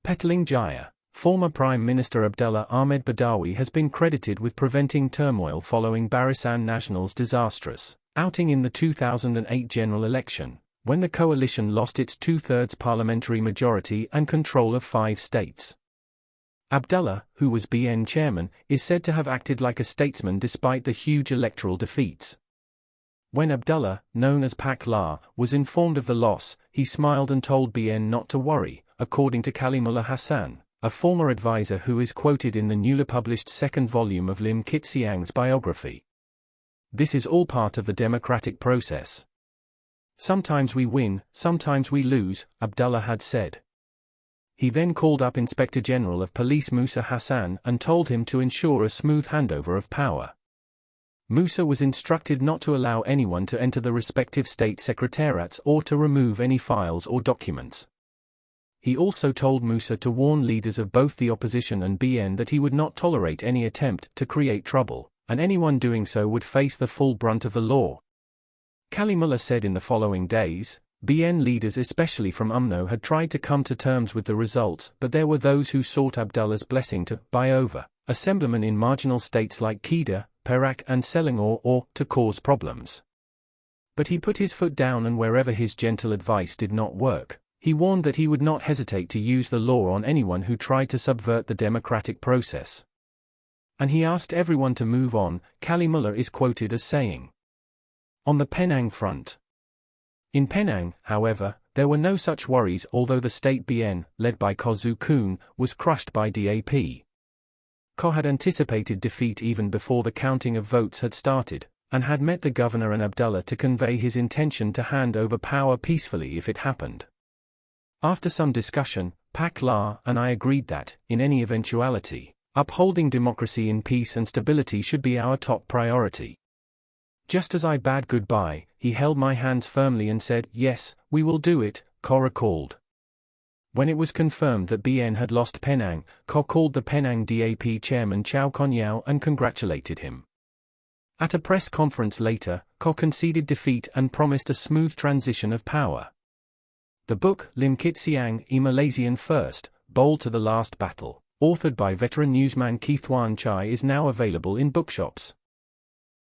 Pettling Jaya. Former Prime Minister Abdullah Ahmed Badawi has been credited with preventing turmoil following Barisan Nasional's disastrous outing in the 2008 general election, when the coalition lost its two-thirds parliamentary majority and control of 5 states. Abdullah, who was BN chairman, is said to have acted like a statesman despite the huge electoral defeats. When Abdullah, known as Pak Lah, was informed of the loss, he smiled and told BN not to worry, according to Kalimullah Hassan, a former advisor who is quoted in the newly published second volume of Lim Kit Siang's biography. This is all part of the democratic process. Sometimes we win, sometimes we lose, Abdullah had said. He then called up Inspector General of Police Musa Hassan and told him to ensure a smooth handover of power. Musa was instructed not to allow anyone to enter the respective state secretariats or to remove any files or documents. He also told Musa to warn leaders of both the opposition and BN that he would not tolerate any attempt to create trouble, and anyone doing so would face the full brunt of the law. Kalimullah said in the following days, BN leaders especially from UMNO had tried to come to terms with the results, but there were those who sought Abdullah's blessing to buy over assemblymen in marginal states like Kedah, Perak and Selangor or to cause problems. But he put his foot down, and wherever his gentle advice did not work, he warned that he would not hesitate to use the law on anyone who tried to subvert the democratic process. And he asked everyone to move on, Kalimullah is quoted as saying. On the Penang front. In Penang, however, there were no such worries, although the state BN, led by Ko Zu Kun, was crushed by DAP. Ko had anticipated defeat even before the counting of votes had started, and had met the governor and Abdullah to convey his intention to hand over power peacefully if it happened. After some discussion, Pak Lah and I agreed that, in any eventuality, upholding democracy in peace and stability should be our top priority. Just as I bade goodbye, he held my hands firmly and said, "Yes, we will do it," Ko recalled. When it was confirmed that BN had lost Penang, Ko called the Penang DAP chairman Chow Kon Yao and congratulated him. At a press conference later, Ko conceded defeat and promised a smooth transition of power. The book, Lim Kit Siang, A Malaysian First, Bold to the Last Battle, authored by veteran newsman Keith Wan Chai, is now available in bookshops.